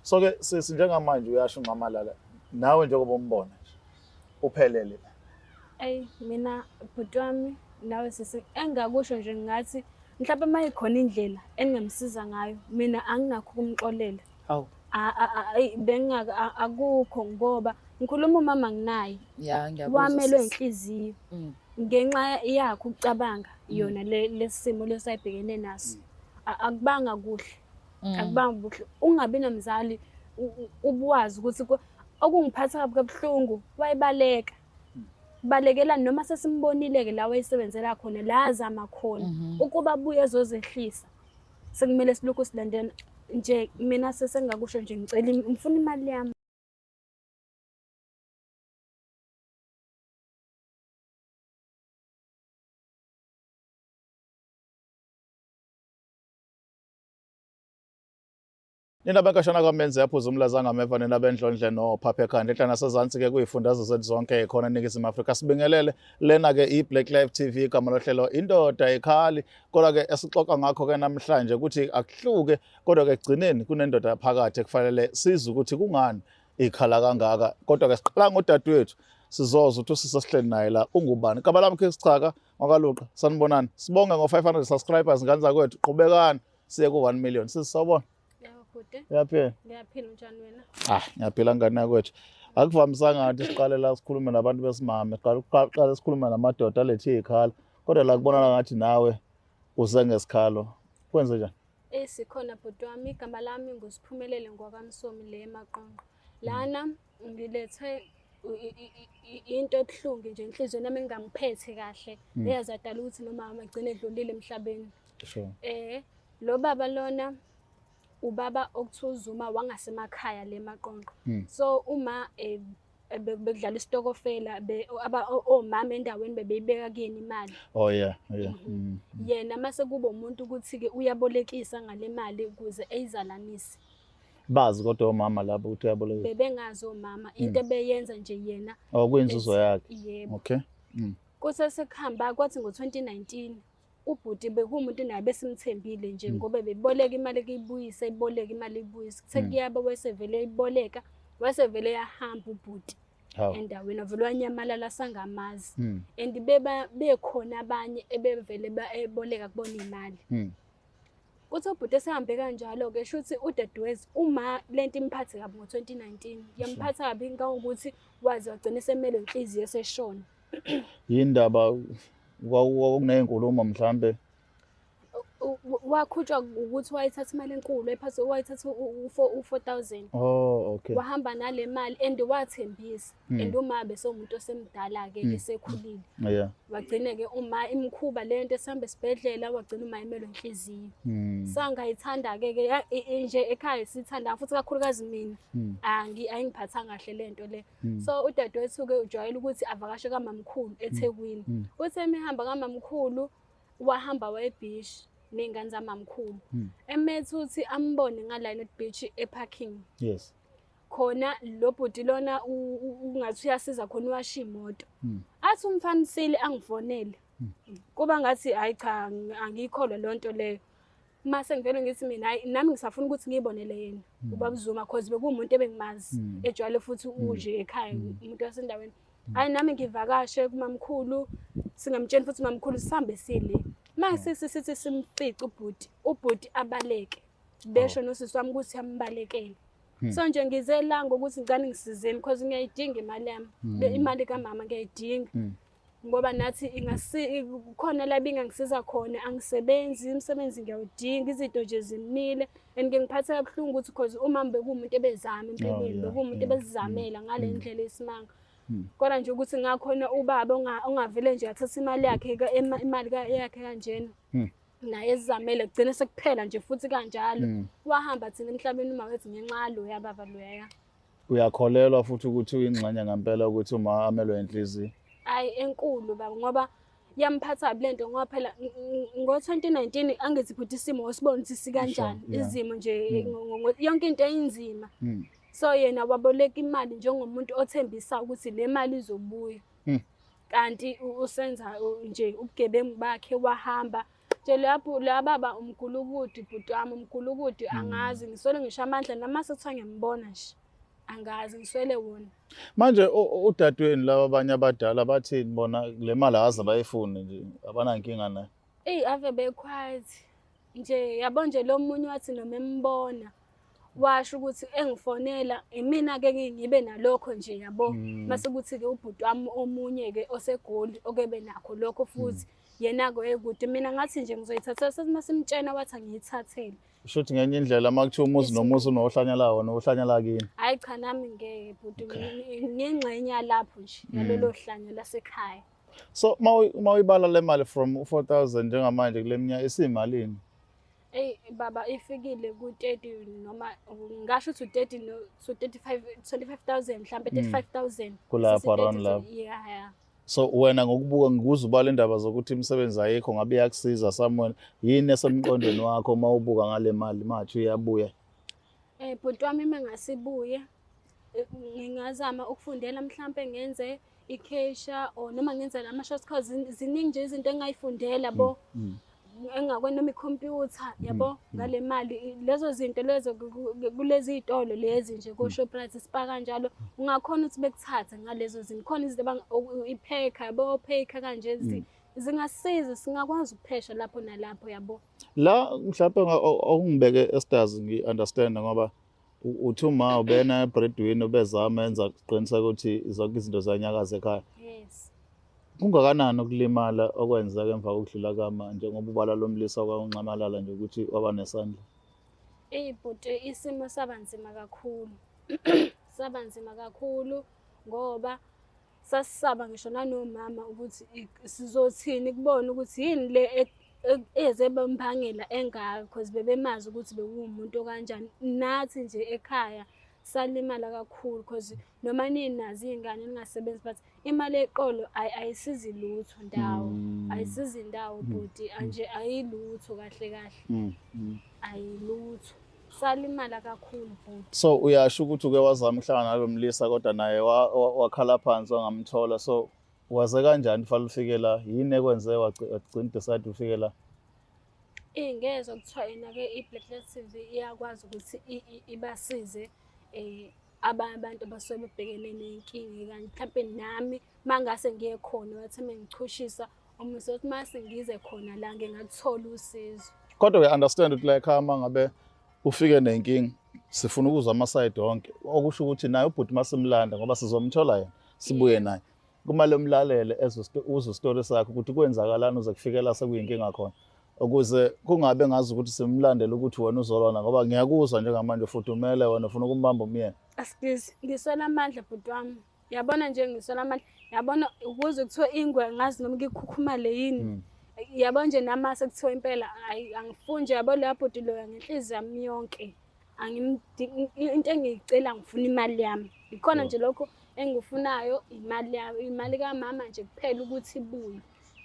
So ke sinjengamanje uyasho uMamalala nawe njengoba umbona nje uphelele. Mina bhuti wami nawe sisi engakusho nje ngathi mhlawumbe mayikhona indlela engingamsiza ngayo mina anginakho ukumxolela. Hawu. Akukho ngoba ngikhuluma umama nginaye. Ya ngiyakuzwa. Wamelwe inhliziyo. Ngenxa yakho ukucabanga yona lesimo lesayibhekene naso. Akubanga kuhle. Akubanga kuhle. Ungabi nomzali ubuwazi ukuthi okungiphatha kabuhlungu wayibaleka. Balekela noma sesimbonile-ke la wayisebenzela khona la azama khona ukuba abuye ezozehlisa sekumele silokhu silandela nje mina sesengakusho nje ngicela ngifuna imali yami. Nina bankashana kwamenze yaphuza umlaza ngameva nina bendlondle nophaphe ekhanda ehlana nasezantsi ke kuyifundazwe zethu zonke ekhona eNingizimu Afrika sibingelele lena ke iBlack Live TV igama lohlelo indoda ekhali kodwa ke esixoxa ngakho ke namhlanje ukuthi akuhluke kodwa ke egcineni kunendoda phakathi ekufanele size ukuthi kungani ikhala kangaka kodwa ke siqala ngodadewethu sizoza ukuthi sisesihleli naye la ungubani igama lami ke sichaka ngakaluqa sanibonani sibonge ngo500 subscribers nganza kwethu qhubekani siye ku 1 million sisawubona. Yaphila. Ngiyaphila njani wena? Ngiyaphila ngani yakwethu. Akuvamisanga ngathi siqale la sikhuluma nabantu besimame, siqale sikhuluma namadoda alethe ikhala. Kodwa la kubonakala ngathi nawe usengesikhalo. Kwenze njani? Sikhona bhuti wami igama lami nguSiphumelele ngwakamsomi le eMaqonqo. Lana ngilethe into ebuhlungu nje inhliziyo nami engangiphethe kahle. Eyazadala ukuthi nomama agcine edlulile emhlabeni. Sure. Lo baba lona ubaba okuthuzuma wangasemakhaya le Maqonqo. So uma bekudlala isitokofela omama endaweni bebeyibeka kuyena imali. Oh yeah. Yena mase kuba umuntu ukuthi ke uyabolekisa ngale mali ukuze eyizalanise. Bazi kodwa omama lapho ukuthi uyabolekisa. Bebengazi omama into ebeyenza nje yena. Kuyinzuzo yakhe. Yebo. Okay. Kusesekuhamba kwathi ngo2019 ubhuti bekumuntu naye besimthembile nje ngoba beboleka imali ekuyibuyisa iboleka imali ibuyisa sekuyaba wesevele iboleka wasevele yahamba ubhuti endaweni vele wanyamalala sangamazi and bekhona abanye ebevele eboleka kubona imali kuthi ubhuti esehambe kanjalo ke shuthi udadewethu uma lento imphathe kabi ngo2019 yamphatha kabi ngokuthi wazi wagcina semele inhliziyo eseshona yindaba kwakuneyinkulumo mhlambe wakhutshwa ukuthi wayithatha imali enkulu ephathi wayithatha u4000. Okay. Wahamba nale mali and wathembisa and uma besewumuntu osemdala ke esekhulile. Yeah. Wagcina ke uma imkhuba lento esihamba esibhedlela wagcina uma emelwe inhliziyo. Sangayithanda ke nje ekhaya sithanda futhi kakhulukazi mina ayingiphathanga kahle lento le. So udadewethu ke ujwayele ukuthi avakashe kaMamkhulu eThekwini. Uthe emihamba kaMamkhulu wahamba wayeBeach nengane zaMamkhulu. Emethu uthi ambone ngaline eBeach eparking. Yes. Khona lo bhuti lona ungathi uyasiza khona uwasha imoto. Athi umfanisile angifonele. Kuba ngathi hayi cha angikholwa lonto leyo. Mase ngivele ngithi mina hayi nami ngisafuna ukuthi ngibonele yena ubaba Zuma cause bekuwumuntu ebengimazi ejwayele futhi uje ekhaya umuntu wasendaweni. Hayi nami ngivakashe kuMamkhulu singamtsheni futhi uMamkhulu sihambe sile. Mase sithi simfice ubhuti abaleke. Besho nosisi wami ukuthi yambalekela. So nje ngizela ngokuthi ngicane ngisizeni because ngiyayidinga imali yami. Imali kaMama ngiyayidinga. Ngoba nathi khona la bingangisiza khona angisebenzi umsebenzi ngiyawudinga izinto nje zimile and ngiphatha kabuhlungu ukuthi because uma bekuwumuntu ebezama empilweni bekuwumuntu ebezizamela ngale ndlela esimanga. Kodwa nje ukuthi ngakhona ubaba ongavele nje athatha imali yakhe imali yakhe kanjena naye ezizamele kugcina sekuphela nje futhi kanjalo wahamba thina emhlabeni uma wethi ngenxa yalo yababa loya. Uyakholelwa futhi ukuthi uyingxenye ngempela ukuthi uma amelwe inhliziyo? Hayi enkulu baba ngoba yamphatha lento ngoba phela ngo2019 angithi futhi isimo wasibona ukuthi sikanjani izimo nje yonke into eyinzima. So yena waboleka imali njengomuntu othembisa ukuthi le mali izobuya. Kanti usenza nje ubugebengu bakhe wahamba nje lapho la baba umgulukudi bhuti wami umgulukudi angazi ngiswele ngisho amandla noma sekuthiwa ngiyambona nje angazi ngiswele wona. Manje udadewenu laba abanye abadala bathini bona le mali aze bayifune nje abanankinga nayo? Ave be-quiet nje yabo nje lo munye wathi noma embona washo ukuthi engifonela imina-ke ngibe nalokho nje yabo. Mase kuthi-ke ubhuti wami omunye-ke osegoli okebe nakho lokho futhi yena-ke ekude mina ngathi nje ngizoyithathela sethi masimtshena wathi angiyithathele. Kusho ukuthi ngenye indlela uma kuthiwa umuzi nomuzi unohlanya lawo nohlanya lakini. Hhayi cha nami ngeke bhuti ngingxenye yalapho nje yalolo hlanya lasekhaya. So uma uyibala le mali from 4,000 njengamanje kule minyaka isimalini? Baba ifikile ku-30 noma ngasho ukuthi u-30 no-35 25,000 mhlampe 35,000 kulapho around lapho. Yeah. So wena ngokubuka ngikuza ubala indaba zokuthi imisebenzi ayikho ngabe iyakusiza somewhere yini esemqondweni wakho uma ubuka ngale mali mathi uyabuya? Bhuti wami mengasibuye ngingazama ukufundela mhlampe ngenze i-cashier or noma ngenze ama-short course ziningi nje izinto engayifundela bo engakwenza noma ikhompyutha yabo ngale mali lezo zinto lezo kulezi izitolo lezi nje ko Shoprite spa kanjalo ungakhona ukuthi bekuthathe ngalezo zinto khona izinto ipheka yabo pheka kanje zingasiza singakwazi ukuphesha lapho nalapho yabo. La mhlawumbe okungibeke estars ngi-understand ngoba uthi uma ubena breadwinner ubezama enza qiniseka ukuthi zonke izinto zanyakaza ekhaya. Yes. Kungakanani ukulimala okwenzeka emva kokudlula kamanje ngoba ubala lomlisa kwauncamalala nje ukuthi waba nesandla? Bhuti isimo sabanzima kakhulu. Sabanzima kakhulu ngoba sasisaba ngisho nanomama ukuthi sizothini kubona ukuthi yini le eze bamphangela engaka because bebemazi ukuthi bekuwumuntu kanjani. Nathi nje ekhaya salimala kakhulu because noma ninazi izingane ningasebenzi but imali eqolo ayisizi lutho ndawo ayisizi indawo bhuti anje ayilutho kahle ayilutho salimala kakhulu bhuti. So uyasho ukuthi uke wazama ukuhlangana nalomlisa kodwa naye wakhala phansi wangamthola so waze kanjani ufala ufike la yini ekwenze wagcina decide ufike la? Ngezwe kuthiwa yena-ke i-Black Lives TV iyakwazi ukuthi ibasize abantu abasuke bebhekene nenkinga kanti mhlawumbe nami mangase ngiye khona wathi mengichushisa umusa ukuthi mase ngize khona la ngingathola usizo. Kodwa we-understand ukuthi la ekhaya uma ngabe ufike nenkinga sifuna ukuzwa ama-side wonke okusho ukuthi naye ubhuti masimlanda ngoba sizomthola yena sibuye naye kumele umlalele uzwe isitori sakho ukuthi kwenzakalani uze kufikela sekuyinkinga khona ukuze kungabe ngazi ukuthi simlandela ukuthi wena uzolona ngoba ngiyakuzwa njengamanje futhi umele wena ufuna ukumbamba umyeni. Asikizi ngiswela amandla bhuti wami yabona nje ngiswela amandla yabona ukuze kuthiwa ingwe ngazi noma ngikhukhumale yini yabona nje namase kuthiwa impela angifuni nje yabo la bhuti loya ngenhliziyo yami yonke into engiyicela ngifuna imali yami ikhona nje lokho engifunayo imali yami imali kamama nje kuphela ukuthi ibuye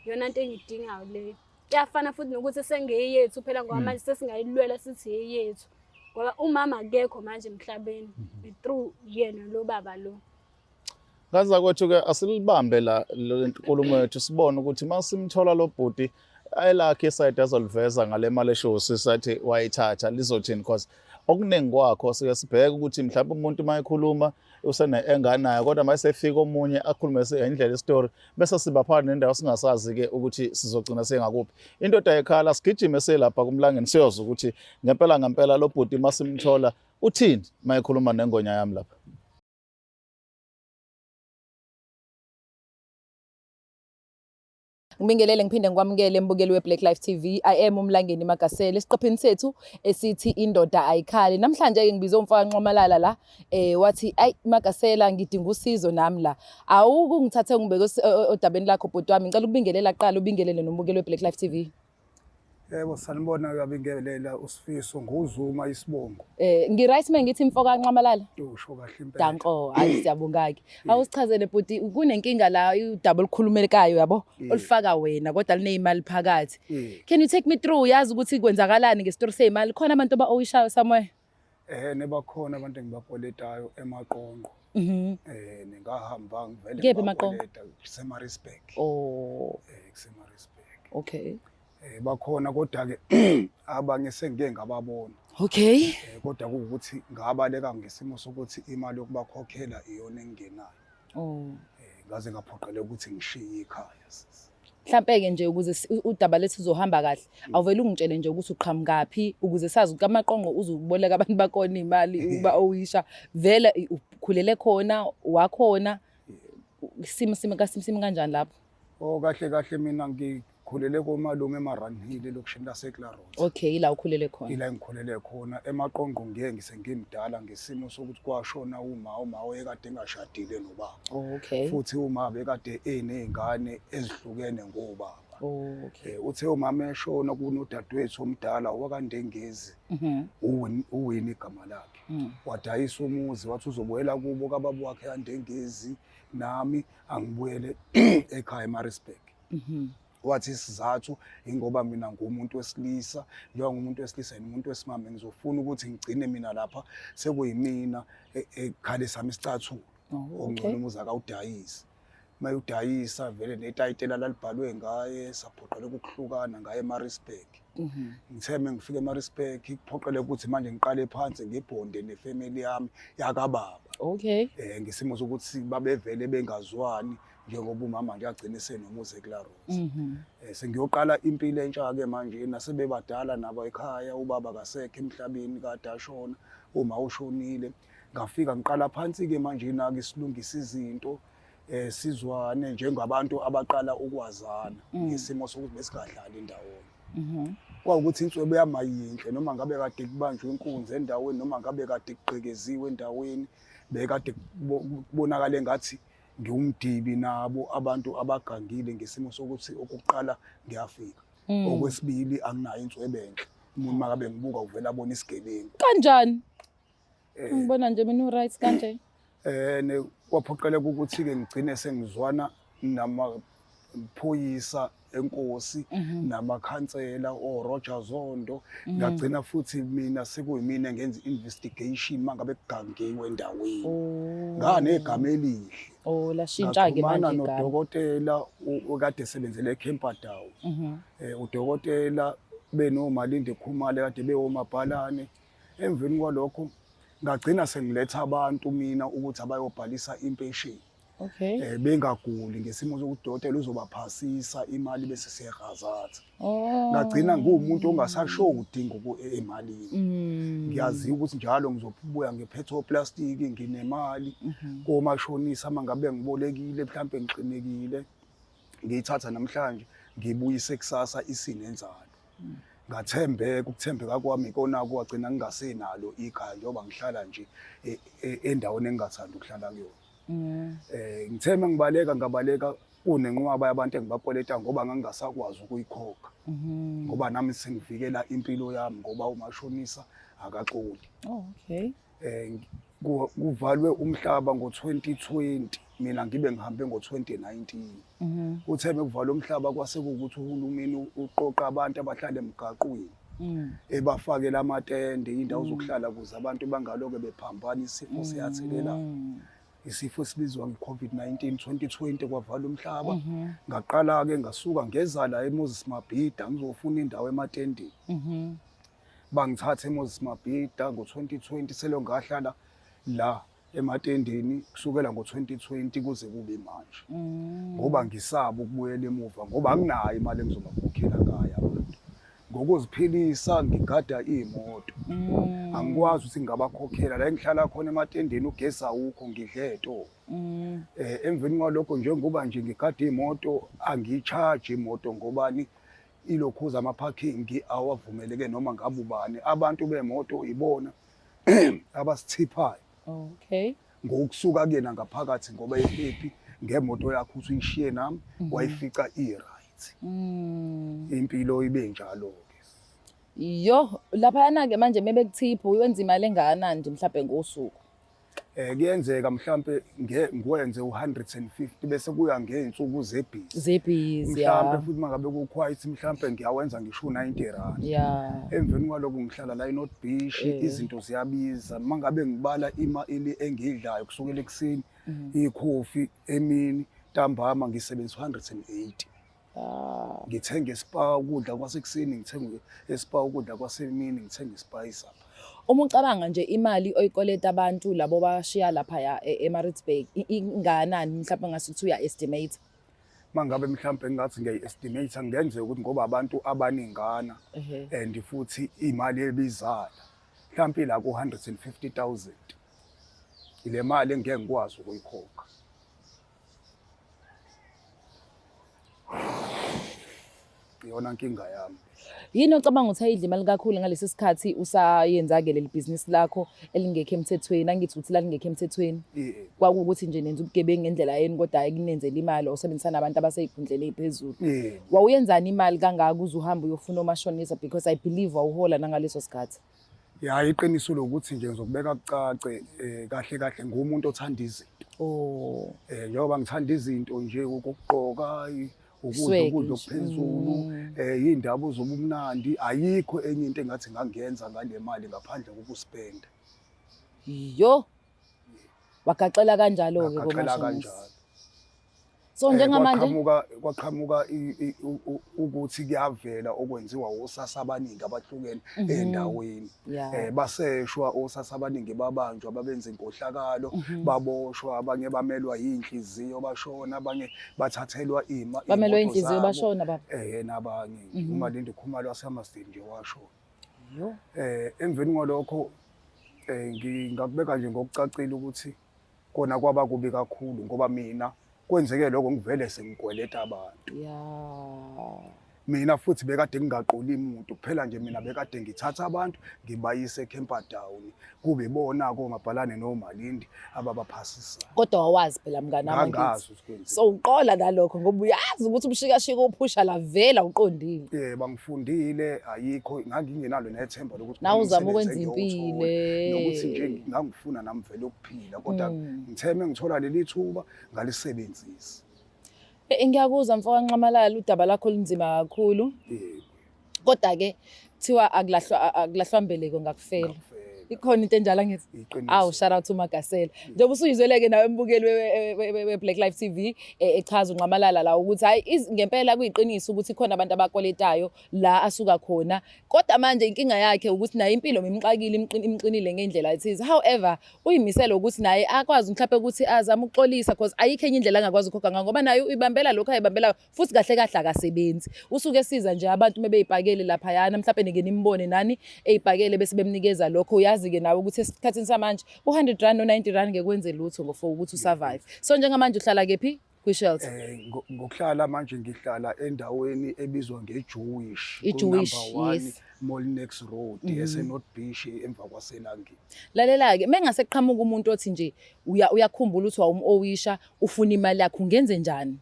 yona into engidingayo leyo. Kuyafana futhi nokuthi sengeyethu phela ngoba manje sesingayilwela sithi yeyethu ngoba umama akekho manje emhlabeni through yena lo baba lo. Ngaza kwethu-ke asilibambe la lenkulumo yethu sibone ukuthi masimthola lo bhuti ayelakhe iside azoliveza ngale mali eshosi sathi wayithatha lizothini because okuningi kwakho sike sibheke ukuthi mhlawumbe umuntu mayikhuluma enganayo kodwa mayesefika omunye akhulume ngendlela istory bese siba phakathi nendawo singasazi-ke ukuthi sizogcina sengakuphi. Indoda ekhala sigijime selapha kumlangeni siyoza ukuthi ngempela lo bhuti masimthola uthini mayikhuluma nengonya yami lapha. Ngibingelele ngiphinde ngikwamukele embukeli we-Black Lives TV. I am uMlangeni Magasele esiqopheni sethu esithi indoda ayikhali. Namhlanje ngibize umfaka Nxomalala la wathi ayi Magasela ngidinga usizo nami la. Awukungithathe ngibeke odabeni lakho bhuti wami. Ngicela ukubingelela kuqala ubingelele nombukeli we-Black Lives TV. Yebo sanibona uyabingelela uSifiso nguzuma isibongo. Ngiright mengithi imfoka Nxomalala. Usho kahle impela. Danko, hayi siyabonga-ke. Awusichazele bhuti kunenkinga la udaba olukhulumelekayo yabo olufaka wena kodwa linezimali phakathi. Can you take me through yazi ukuthi kwenzakalani ngesitory sezimali khona abantu oyishayo somewhere? Nebakhona abantu engibakoletayo eMaqonqo. Ningahamba ngivele Kephi eMaqonqo? Semarisburg. Oh. Semarisburg. Okay. Bakhona kodwa-ke abanye sengike ngababona. Okay. Kodwa kuwukuthi ngabaleka ngesimo sokuthi imali yokubakhokhela iyona engenayo. Oh. Ngaze ngaphoqeleka ukuthi ngishiye ikhaya. Mhlampe-ke nje ukuze udaba lethu uzohamba kahle, awuvele ungitshele nje ukuthi uqhamukaphi ukuze sazi ukuthi amaqonqo uzoboleka abantu bakona imali uba owisha vele ukhulele khona wakhona isimo kanjani lapho? Kahle kahle mina ngikhulele komalume eMarunhill elokishini laseClaros. Okay, ila ukhulele khona. Ila ngikhulele khona emaqonqo ngimdala ngesimo sokuthi kwashona uma oyekade engashadile nobaba. Okay. Futhi uma bekade enezingane ezihlukene ngobaba. Okay. Uthe umama eshona kunodadewethu omdala wakandengezi. Uwini igama lakhe. Wadayisa umuzi wathi uzobuyela kubo kababa wakhe yandengezi nami angibuyele ekhaya eMaritzburg. Wathi isizathu ingoba mina ngumuntu wesilisa, njengoba ngumuntu wesilisa nomuntu wesimame ngizofuna ukuthi ngigcine mina lapha sekuyimina ekhale sami isicathulo. Ongcono umuzi akawudayisi. Mayudayisa vele netayitela lalibhalwe ngaye saphoqeleka ukuhlukana ngaye eMaritzburg. Ngitheme ngifike eMaritzburg kuphoqeleka ukuthi manje ngiqale phansi ngibhonde nefamily yami yakababa. Okay. Ngesimo sokuthi babevele bengazwani njengoba umama nje agcine senomuzi eClaros. Sengiyoqala impilo entsha-ke manje nasebebadala nabo ekhaya, ubaba kasekho emhlabeni kade ashona, uma ushonile. Ngafika ngiqala phansi-ke manje-ke isilungisa izinto sizwane njengabantu abaqala ukwazana ngesimo sokuthi besingahlali endawonye. Kwawukuthi inswebe yami ayinhle noma ngabe kade kubanjwe inkunzi endaweni noma ngabe kade kuqhekeziwe endaweni, bekade kubonakala ngathi ngiwumdibi nabo abantu abagangile ngesimo sokuthi okokuqala ngiyafika. Okwesibili anginayo inswebe enhle. Umuntu makabe ngibuka uvela abona isigebengu. Kanjani? Ngibona nje mina uright kanje. Kwaphoqeleka ukuthi-ke ngigcine sengizwana namaphoyisa enkosi namakhansela oRoger Zondo. Ngagcina futhi mina sekuyimina engenza investigation mangabe kugangiwe endaweni. Nganegama elihle. Lashintsha-ke manje igama. Nodokotela okade esebenzele eKemperdown. Udokotela benoMalinde Khumalo kade bewomabhalane. Emveni kwalokho ngagcina sengiletha abantu mina ukuthi abayobhalisa impesheni. Okay. Bengaguli ngesimo sokuthi udokotela uzobaphasisa imali bese siyahazatha. Ngagcina ngumuntu ongasasho udinga emalini. Ngiyazi ukuthi njalo ngizobuya ngephetho plastic nginemali komashonisa mangabe ngibolekile mhlambe ngiqinekile ngiyithatha namhlanje ngibuyise kusasa isinenzalo. Ngathembeka ukuthembeka kwami ikona kwagcina ngingasenalo ikhaya njengoba ngihlala nje endaweni engingathanda ukuhlala kuyona. Ngitheme ngabaleka kunenqwaba yabantu engibakweleta ngoba ngangingasakwazi ukuyikhokha. Ngoba nami sengivikela impilo yami ngoba umashonisa akaxoli. Okay. Kuvalwe umhlaba ngo-2020 mina ngibe ngihambe ngo-2019. Utheme kuvalwe umhlaba kwase kuwukuthi uhulumeni uqoqa abantu abahlala emgaqweni. Ebafakela amatende indawo zokuhlala kuze abantu bangaloke bephambana isifo siyathelelana. Isifo esibizwa nge-COVID-19 2020 kwavala umhlaba. Ngaqala-ke ngasuka ngeza la eMoses Mabhida ngizofuna indawo ematendeni. Bangithatha eMoses Mabhida ngo-2020 selo ngahlala la ematendeni kusukela ngo-2020 kuze kube manje. Ngoba ngisaba ukubuyela emuva ngoba anginayo imali engizobakhokhela ngayo abantu. Ngokuziphilisa ngigada imoto. Angikwazi ukuthi ngingabakhokhela la engihlala khona ematendeni ugesi awukho ngidle eto. Emveni kwalokho njengoba nje ngigada imoto angicharge imoto ngobani ilokhuza ama-parking awavumeleke noma ngabe ubani. Abantu bemoto ibona abasithiphayo. Okay. Ngokusuka kuyena ngaphakathi ngoba ehappy ngemoto yakho uthi uyishiye nami wayifica i-right. Impilo ibe njalo-ke. Yo, laphana-ke manje mebekuthipha uyenza imali engakanani nje mhlambe ngosuku? Kuyenzeka mhlambe ngikwenze u150 bese kuya ngeinsuku zebhizi. Mhlambe futhi mangabe kuquiet mhlambe ngiyawenza ngisho u90 rand. Emveni kwalokho ngihlala la eNorth Beach izinto ziyabiza. Mangabe ngibala imali engidlayo kusukela ekseni ikhofi emini ntambama ngisebenzisa 180. Ngithenga eSpar ukudla kwasekuseni, ngithenga eSpar ukudla kwasemini, ngithenga iSpice apha. Uma ucabanga nje imali oyikoleta abantu labo bashiya lapha eMaritzburg inganani mhlawumbe ngasuthi uya-estimate? Mangabe mhlawumbe ngingathi ngiyayi-estimate ngenzeka ukuthi ngoba abantu abaningana and futhi imali ebizala mhlawumbe la ku-150,000 ile mali engeke ngikwazi ukuyikhokha. Iyona nkinga yami. Yini ocabanga ukuthi ayidla imali kakhulu ngalesi sikhathi usayenza-ke leli bhizinisi lakho elingekho emthethweni? Angithi ukuthi lalingekho emthethweni kwakuwukuthi nje nenza ubugebengu ngendlela yeni kodwa hhayi kunenzela imali usebenzisana nabantu abasey'khundleni ey'phezulu. Wawuyenzani imali kangaka uze uhambe uyofuna omashonisa because I believe wawuhola nangaleso sikhathi? Ya iqiniso lokuthi nje ngizokubeka kucace kahle kahle ngumuntu othanda izinto. Njengoba ngithanda izinto nje ukugqoka ukudla okuphezulu iy'ndaba zobumnandi ayikho enye into engathi ngangenza ngale mali ngaphandle kokuspenda. Yo wagaxela kanjalo-ke ngagaxela kanjalo. So njengamanje kwaqhamuka ukuthi kuyavela okwenziwa osasa abaningi abahlukene endaweni. Baseshwa osasa abaningi babanjwa babenza inkohlakalo, baboshwa, abanye bamelwa yinhliziyo bashona, abanye bathathelwa bamelwa inhliziyo bashona baba. Nabanye uMalindi Khumalo waseMasdeni nje washona. Emveni kwalokho ngingakubeka nje ngokucacile ukuthi kona kwaba kubi kakhulu ngoba mina kwenzeke lokho ngivele sengikweleta abantu. Mina futhi bekade ngingaqoli umuntu kuphela nje mina bekade ngithatha abantu ngibayise eCamperdown kube bona-ke oMabhalane noMalindi ababaphasisa. Kodwa wawazi phela mngani wami ngithi. So uqola nalokho ngoba uyazi ukuthi umshikashika uphusha la vela uqondile. Bangifundile ayikho ngangingenalo nethemba lokuthi nawe uzama ukwenza impilo nokuthi nje ngangifuna nami vele ukuphila kodwa ngitheme ngithola leli thuba ngalisebenzisa. Ngiyakuzwa mfowethu Nxamalala udaba lakho linzima kakhulu. Kodwa-ke kuthiwa akulahlwa mbeleko ngakufela. Ikhona into enjalo ngithi shout out uMagasela njengoba usuyizwele-ke nawe embukeli we-Black Life TV echaza uNxamalala la ukuthi hayi ngempela kuyiqiniso ukuthi khona abantu abakoletayo la asuka khona kodwa manje inkinga yakhe ukuthi naye impilo memxakile imqinile ngendlela ethize. However uyimisela ukuthi naye akwazi mhlawumbe ukuthi azame ukuxolisa because ayikho enye indlela angakwazi ukukhokha ngoba naye uyibambela lokho ayibambela futhi kahle kahle akasebenzi. Usuke esiza nje abantu mebeyibhakele laphayana mhlawumbe nike nimbone nani eyibhakele bese bemnikeza lokho uyazi-ke nawe ukuthi esikhathini samanje u-100 no-90 ngekwenze lutho ngofo ukuthi usurvive. So njengamanje uhlala kephi kwi-shelter? Ngokuhlala manje ngihlala endaweni ebizwa nge-Jewish. I-Jewish, yes. Molnex Road ese-North Beach emva kwaselangeni. Lalela-ke mengase kuqhamuka umuntu othi nje uyakhumbula ukuthi wawumu-owisha ufuna imali yakho ungenze njani?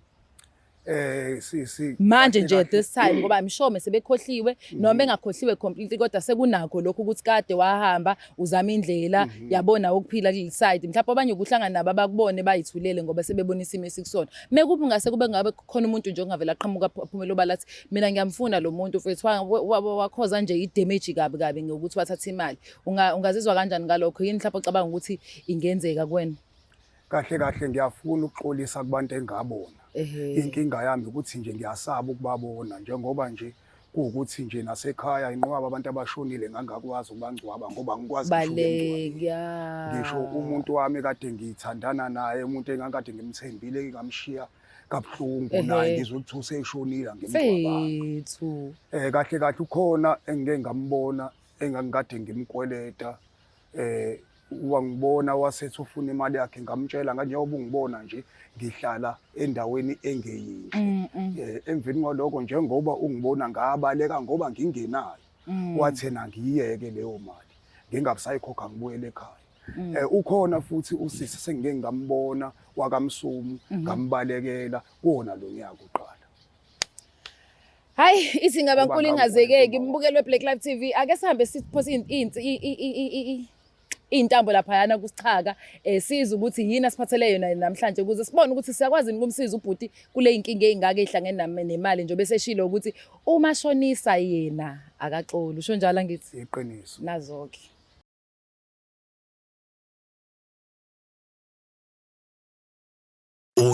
Manje nje this time ngoba mshome sebekhohliwe noma bengakhohliwe completely kodwa sekunakho lokho ukuthi kade wahamba uzama indlela yabona ukuphila kuleli side mhlawumbe abanye ukuhlangana nabo abakubone bayithulele ngoba sebebona isimo esikusona. Mekubi ngase kube ngabe khona umuntu nje ongavela aqhamuka aphumela obalathi mina ngiyamfuna lo muntu mfethu wakhoza nje i-damage kabi ngokuthi wathatha imali. Ungazizwa kanjani ngalokho? Yini mhlawumbe ucabanga ukuthi ingenzeka kuwena? Kahle ngiyafuna ukuxolisa kubantu engabona. Inkinga yami ukuthi nje ngiyasaba ukubabona njengoba nje kuwukuthi nje nasekhaya inqwaba abantu abashonile ngangakwazi ukubangcwaba ngoba ngikwazi ngisho umuntu wami kade ngithandana naye umuntu engakade ngimthembile ngingamshiya kabuhlungu naye ngizokuthi useshonile ngimgcwaba. Kahle ukhona engike ngambona engangikade ngimkweleta wangibona wasethi ufuna imali yakhe ngamtshela njengoba ungibona nje ngihlala endaweni engeyinhle. Emveni kwalokho njengoba ungibona ngabaleka ngoba ngingenayo wathena ngiyeke leyo mali ngingabisayikhokha ngibuyele ekhaya. Ukhona futhi usisi sengike ngambona wakamSumu ngambalekela kuwona lo nyaka uqala. Hayi ithi ngabankulu ingazekeki imbukelo we-Black Life TV ake sihambe siphose iy'ntambo laphayana kusichaka siza ukuthi yini asiphathele yona namhlanje ukuze sibone ukuthi siyakwazi ukumsiza ubhuti kule inkinga ey'ngaka ey'hlangene nemali njengoba eseshilo ukuthi umashonisa yena akaxoli. Usho njalo ngithi? Iqiniso. Nazo-ke.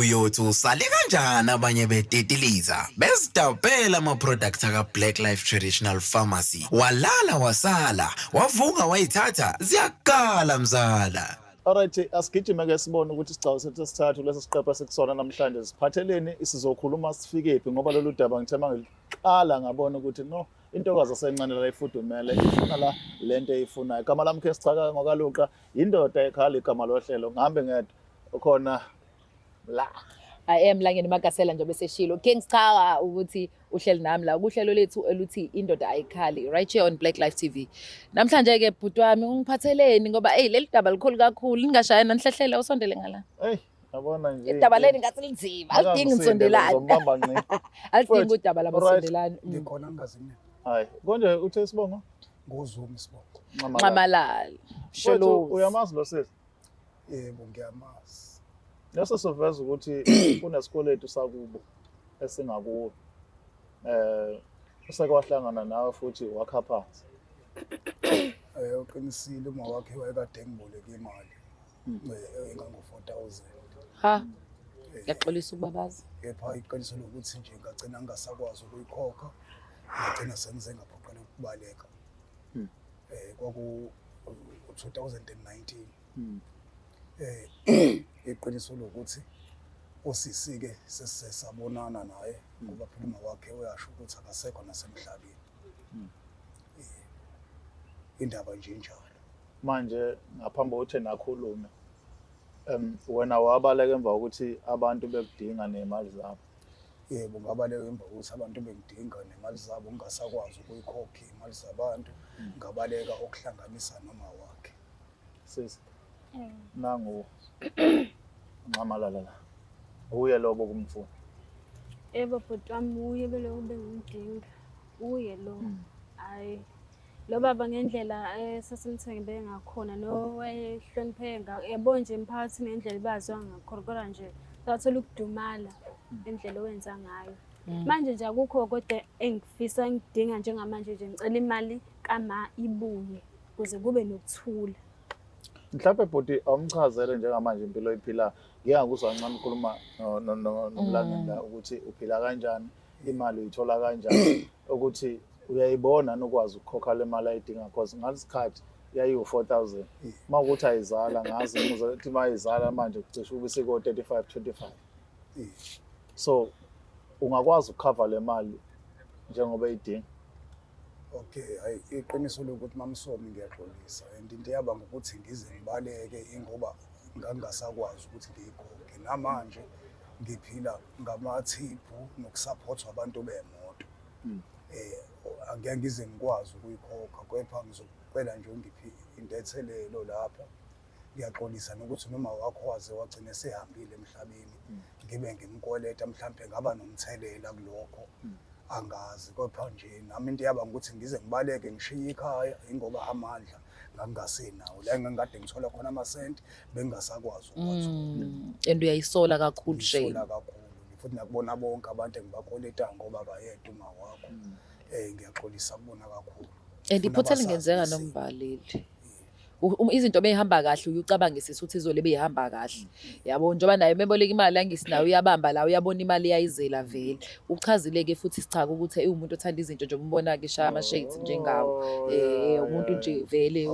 uyothi usale kanjani abanye betetiliza bezidabhela ama-products aka-Black Life Traditional Pharmacy walala wasala wavuka wayithatha ziyakala mzala. Alright, asigijime-ke sibone ukuthi isigcawu sethu sesithathu lesi siqephu esikusona namhlanje siphatheleni, sizokhuluma sifikephi ngoba lolu daba ngithe mangiliqala ngabona ukuthi no, intokazi asencane la ifudumele ifuna la lento eyifunayo. Igama lami khe sichaka ngokaluqa, indoda ekhala igama lohlelo, ngihambe ngedwa khona la. I am Mlangeni Makasela njengoba seshilo. Kings cha ukuthi uhleli nami la kuhlelo lethu eluthi indoda ayikhali right here on Black Life TV. Namhlanje ke bhuti wami ungiphatheleni ngoba leli daba likhulu kakhulu lingashaya nanhlehlela usondele ngala. Hey, yabona nje. Idaba leli ngathi linzima. Alidingi nisondelane. Ngizombamba ngqi. Alidingi udaba labasondelane. Ngikhona ngazini. Hayi, konje uthe isibongo? Ngozuma isibongo. Nxamalala. Shelo, uyamazi lo sisi? Yebo ngiyamazi. Leso soveza ukuthi kunesikweletu sakubo esingakuwo. Useke wahlangana nawe futhi wakha phansi. Uqinisile uma wakhe wayekade ngiboleka imali. Engango-4,000. Ha. Ngiyaxolisa ukubabaza. Kepha iqiniso lokuthi nje ngagcina ngingasakwazi ukuyikhokha. Ngagcina sengize ngaphoqeleka ukubaleka. Kwaku 2019. Iqiniso lokuthi usisi-ke sesabonana naye ngoba phela uma wakhe uyasho ukuthi akasekho nasemhlabeni. Indaba nje injalo. Manje ngaphambi kokuthi nakhulume, wena wabaleka emva kokuthi abantu bekudinga nemali zabo. Yebo ngabaleka emva kokuthi abantu bengidinga nemali zabo ngingasakwazi ukuyikhokha imali zabantu, ngabaleka okuhlanganisa noma wakhe. Sisi. Nangu Nxamalala la. Uye lobo kumfuna. Yebo bhuti wami uye beloku bengimdinga. Uye lo. Hayi. Lo baba ngendlela sasimthenge ngakhona no wayehlonipheke yabo nje emphakathini ngendlela ibazwa ngakhona kodwa nje sathola ukudumala indlela owenza ngayo. Manje nje akukho kodwa engifisa ngidinga njengamanje nje ngicela imali kama ibuye kuze kube nokuthula. Mhlawumbe bhuti awumchazele njengamanje impilo oyiphila. Ngeke ngakuzwa kancane ukukhuluma noMlangeni la ukuthi uphila kanjani, imali uyithola kanjani, ukuthi uyayibona nokwazi ukukhokha le mali ayidinga because ngalesikhathi yayi-4,000. Mawukuthi ayizala ngazi umuzwa ukuthi mayizala manje kucishe ube seko 35-25. So ungakwazi ukucover le mali njengoba eyidinga. Okay, hayi iqiniso lokuthi mamsomi ngiyaxolisa and into yaba ngokuthi ngize ngibaleke ingoba ngangasakwazi ukuthi ngiyikhokhe. Namanje ngiphila ngamathiphu nokusupportwa abantu bemoto. Angeke ngize ngikwazi ukuyikhokha kepha ngizokucela nje ungiphi indethelelo lapha. Ngiyaxolisa nokuthi noma wakho waze wagcina sehambile emhlabeni ngibe ngimkweleta mhlambe ngaba nomthelela kulokho. Angazi kodwa nje nami into yaba ukuthi ngize ngibaleke ngishiye ikhaya ingoba amandla ngangasenawo la ngingade ngithola khona amasenti bengasakwazi ukuwathola. And uyayisola kakhulu shame. Ngisola kakhulu futhi nakubona bonke abantu engibakoleta ngoba bayedwa uma wakho. Ngiyaxolisa kubona kakhulu. And iphutha lingenzeka nombaleli. Izinto beyihamba kahle uyucabangisa ukuthi izole beyihamba kahle. Yabo njoba naye meboleka imali yangisinayo uyabamba la uyabona imali yayizela vele. Uchazile ke futhi sichaka ukuthi umuntu othanda izinto nje umbona ke shaya ama shades njengawo. Umuntu nje vele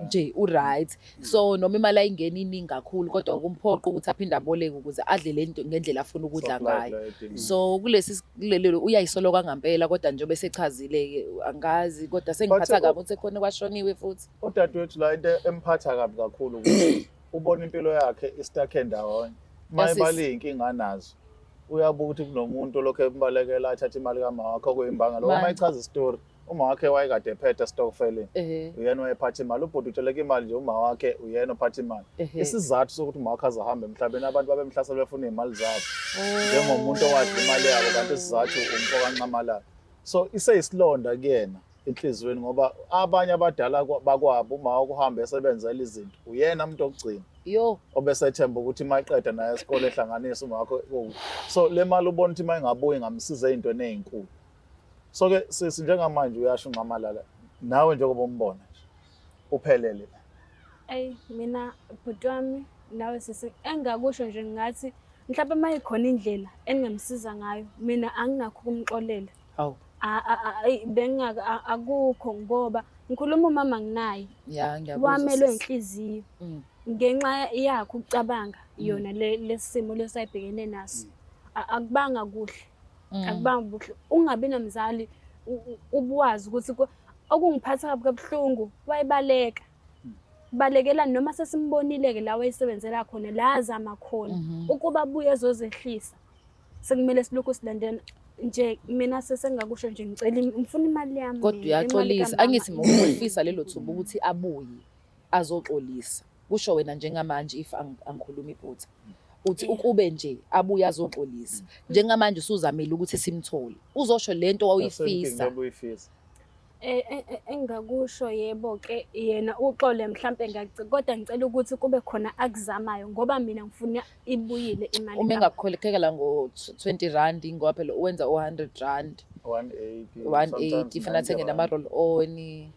nje uright. So noma imali ayingena iningi kakhulu kodwa kumphoqa ukuthi aphinde aboleke ukuze adle lento ngendlela afuna ukudla ngayo. So kulesi lelo uyayisoloka ngempela kodwa nje bese echazile ke angazi kodwa sengiphatha kabi ukuthi khona kwashoniwe futhi. Udadewethu la into emphatha kabi kakhulu ukuthi ubona impilo yakhe istakhe ndawonye. Mayibali inkinga anazo. Uyabuka ukuthi kunomuntu lokho embalekela athatha imali kama wakhe kuyimbanga lo mayichaza istory. Uma wakhe wayekade ephethe stokfeleni. Uyena wayephatha imali ubhuti utsheleka imali nje uma wakhe uyena ophatha imali. Isizathu sokuthi uma wakhe azahambe emhlabeni abantu babemhlasela befuna imali zabo. Njengomuntu owadla imali yabo kanti isizathu umfo kaNxamalala. So iseyisilonda kuyena. Enhlizweni ngoba abanye abadala bakwabo uma ukuhamba esebenzela izinto uyena umuntu okugcina obesethemba ukuthi mayiqeda naye esikole ehlanganisa umakho. So le mali ubona ukuthi mayingabuyi ngamsiza ezintweni ezinkulu. So ke sisi njengamanje uyasho uNxamalala nawe njengoba umbona nje uphelele. Mina bhuti wami nawe sisi engakusho nje ngathi mhlawumbe mayikhona indlela engingamsiza ngayo mina anginakho ukumxolela. Hawu. Akukho ngoba ngikhuluma umama nginaye. Ya ngiyakuzwa. Wamelwe inhliziyo. Ngenxa yakho ukucabanga yona lesimo lesayibhekene naso. Akubanga kuhle. Akubanga kuhle. Ungabi nomzali ubuwazi ukuthi okungiphatha kabuhlungu wayibaleka. Balekela noma sesimbonile ke la wayisebenzela khona la azama khona ukuba buye ezozehlisa. Sekumele silokhu silandela nje mina sesengakusho nje ngicela ngifuna imali yami. Kodwa uyaxolisa angithi ngokufisa lelo thuba ukuthi abuye azoxolisa. Kusho wena njengamanje if angikhuluma iphutha. Uthi ukube nje abuye azoxolisa. Njengamanje usuzamile ukuthi simthole. Uzosho lento wawuyifisa. Engakusho yebo ke yena uxole mhlambe kodwa ngicela ukuthi kube khona akuzamayo ngoba mina ngifuna ibuyile imali. Uma engakukholekhela ngo-20 ngoba phela wenza u100 180 fana athenge nama-roll on.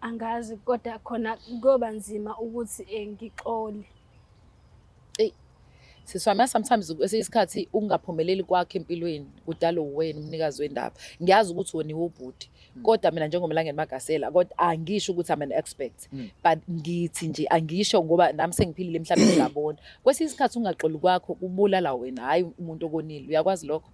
Angazi kodwa khona kuba nzima ukuthi ngixole. Siswami sometimes eseyisikhathi ungaphumeleli kwakhe empilweni kudala uwena umnikazi wendaba. Ngiyazi ukuthi wona iwubhuti kodwa mina njengomlangeni Magasela kodwa angisho ukuthi I'm an expert but ngithi nje angisho ngoba nami sengiphilile emhlabeni ngabona. Kwesinye isikhathi ungaxoli kwakho kubulala wena hayi umuntu okonile. Uyakwazi lokho?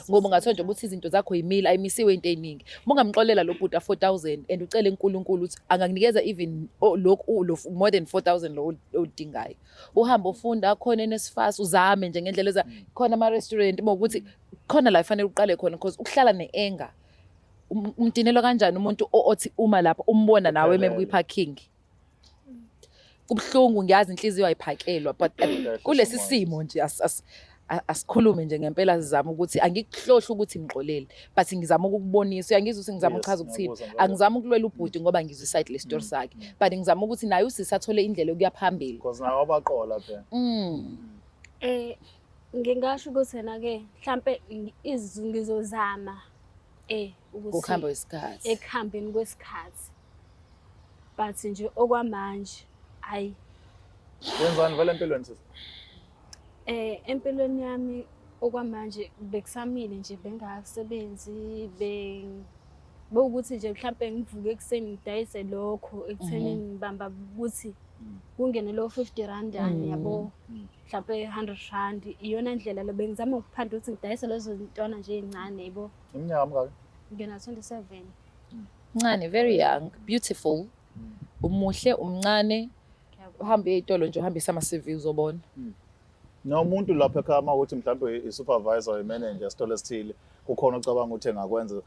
Ngoba ungathola nje ukuthi izinto zakho yimila ayimisiwe into eziningi. Mungamxolela lo bhuta 4000 and ucele uNkulunkulu ukuthi angakunikeza even lokhu more than 4000 lo odingayo. Uhamba ufunda khona eNSFAS uzame nje ngendlela khona ama restaurant ukuthi khona la ifanele uqale khona because ukuhlala neanger umdinelo kanjani umuntu othi uma lapha umbona nawe maybe kwi-parking. Kubhlungu ngiyazi inhliziyo ayiphakelwa but kulesi simo nje asikhulume nje ngempela sizama ukuthi angikuhlohla ukuthi ngixolele but ngizama ukukubonisa uyangizwa ukuthi ngizama ukuchaza ukuthini angizama ukulwela ubhuti ngoba ngizwe iside le story sakhe but ngizama ukuthi naye usisathole indlela yokuya phambili because nawe wabaqola phela ngingasho ukuthi na-ke mhlampe ngizozama ukuthi ukuhamba kwesikhathi ekuhambeni kwesikhathi but nje okwamanje hayi wenzani vele empilweni sisi empilweni yami okwamanje bekusamile nje bengasebenzi ukuthi nje mhlambe ngivuke ekseni ngidayise lokho ekutheni ngibamba ukuthi kungene lo 50 rand yabo mhlambe 100 rand iyona ndlela lo bengizama ukuphanda ukuthi ngidayise lezo ntwana nje ezincane yebo. Iminyaka amngaka? Ngena 27. Ncane, very young, beautiful. Umuhle, umncane. Uhamba eyitolo nje uhambisa ama-CV uzobona. Nomuntu lapha ekhaya ukuthi mhlawumbe i-supervisor i-manager sitole esithile kukhona ocabanga ukuthi engakwenza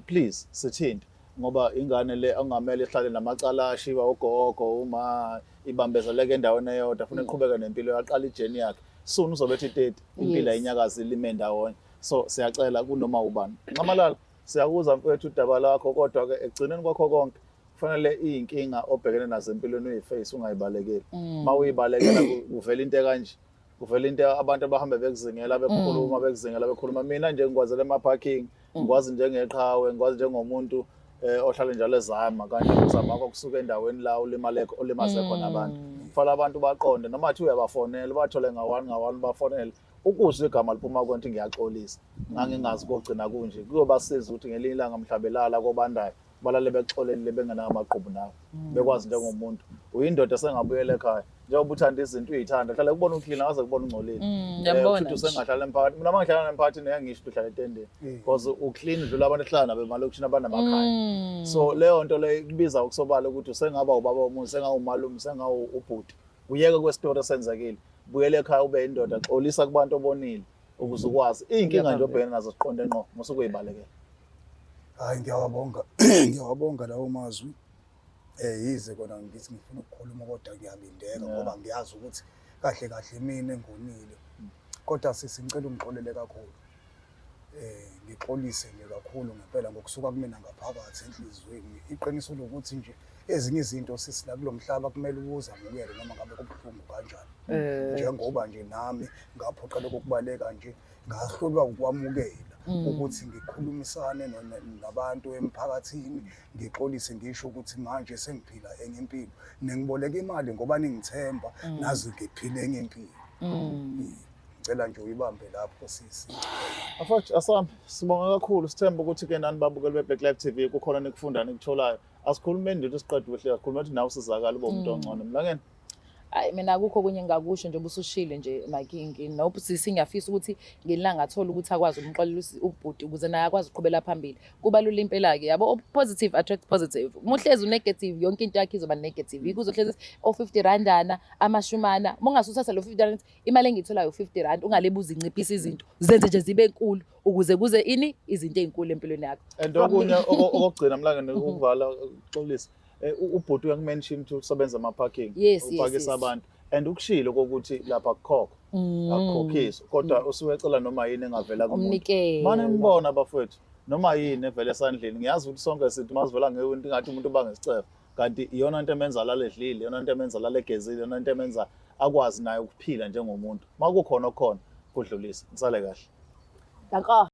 please sithinte ngoba ingane le angamele ihlale namacalashi ugogo uma ibambezeleke endaweni eyodwa ufuna iqhubeke nempilo yaqala ijeni yakhe soon uzobethi 30 impilo ayinyakazi lime ndawonye so siyacela kunoma ubani Nxamalala siyakuza mfowethu udaba lakho kodwa ke egcineni kwakho konke kufanele inkinga obhekene nazo empilweni uyiface ungayibalekeli mawuyibalekela kuvela into kanje kuvela into abantu abahamba bekuzingela bekhuluma mina nje ngikwazela ema-parking ngikwazi njengeqhawe ngikwazi njengomuntu ohlala njalo ezama kanti uzama ukusuka endaweni la ulimaze khona abantu kufanele abantu baqonde noma athi uyabafonela bathole ngawani bafonele ukuzwe igama liphuma kwento ngiyaxolisa ngangingazi kokugcina kunje kuyobasiza ukuthi ngelinye ilanga mhlabelala kobandayo balale bexolele bengena amaqhubu nawe bekwazi njengomuntu uyindoda sengabuyela ekhaya njengoba uthanda izinto uyithanda hlala kubona uclean aze kubona ungcolile futhi usengahlala emphakathini mina mangihlala emphakathini ngiyangisho uhlala etendeni because uclean udlula abantu ehlala nabo emalokishini abanamakhaya so leyo nto le kubiza ukusobala ukuthi usengaba ubaba womuntu sengawumalume sengawubhuti uyeke kwestory esenzekile buyele ekhaya ube indoda xolisa kubantu obonile ukuze ukwazi inkinga nje obhekene nazo siqonde ngqo musukuyibalekela. Hayi ngiyawabonga lawo mazwi yize kona ngithi ngifuna ukukhuluma kodwa ngiyabindeka ngoba ngiyazi ukuthi kahle mina engonile kodwa sisicela ungixolele kakhulu ngixolise nje kakhulu ngempela ngokusuka kumina ngaphakathi enhliziyweni iqiniso lokuthi nje ezinye izinto sisila kulo mhlaba kumele uzamukele noma ngabe kubuhlungu kanjani. Njengoba nje nami ngaphoqeleka ukubaleka nje ngahlulwa ukwamukela ukuthi ngikhulumisane nabantu emphakathini, ngixolise ngisho ukuthi manje sengiphila enye impilo. Nengiboleka imali ngoba ningithemba nazi ngiphile enye impilo. Ngicela nje uyibambe lapho sisi. Afothi asami sibonga kakhulu, sithemba ukuthi ke nani babukeli be-Black Life TV kukhona nikufunda nikutholayo. Asikhulumeni nje siqede kuhle kakhulu ukuthi nawe usizakala ube umuntu ongcono. Mlangeni. Hayi mina akukho kunye ngakusho nje ubusushile nje Makingi. Nope singiyafisa ukuthi ngilangathola ukuthi akwazi umxolela ubhuti ukuze naye akwazi ukuqhubela phambili. Kubalula impela ke yabo, positive attract positive. Muhlezi negative yonke into yakhe izoba negative. Kuzohlezi o50 randana amashumana. Mongasuthatha lo 50 rand imali engitholayo 50 rand ungalebuza inciphisa izinto. Zenze nje zibe enkulu ukuze kuze ini izinto ezinkulu empilweni yakho. And okunye okugcina Mlangeni ukuvala uxolisa. Ubhuti uyakumention ukuthi usebenza ama-parking, upakisa abantu, and ukushilo kokuthi lapha kukhokho akukhokhiswa kodwa usuwecela noma yini engavela kumuntu. Manje ngibona bafowethu noma yini evela esandleni, ngiyazi ukuthi sonke sithi masivela ngewinto ngathi umuntu uba ngesicebo, kanti iyona into emenza lale edlile, iyona into emenza lale egezile, iyona into emenza akwazi naye ukuphila njengomuntu. Makukhona okukhona kudlulisa, nisale kahle. Danko.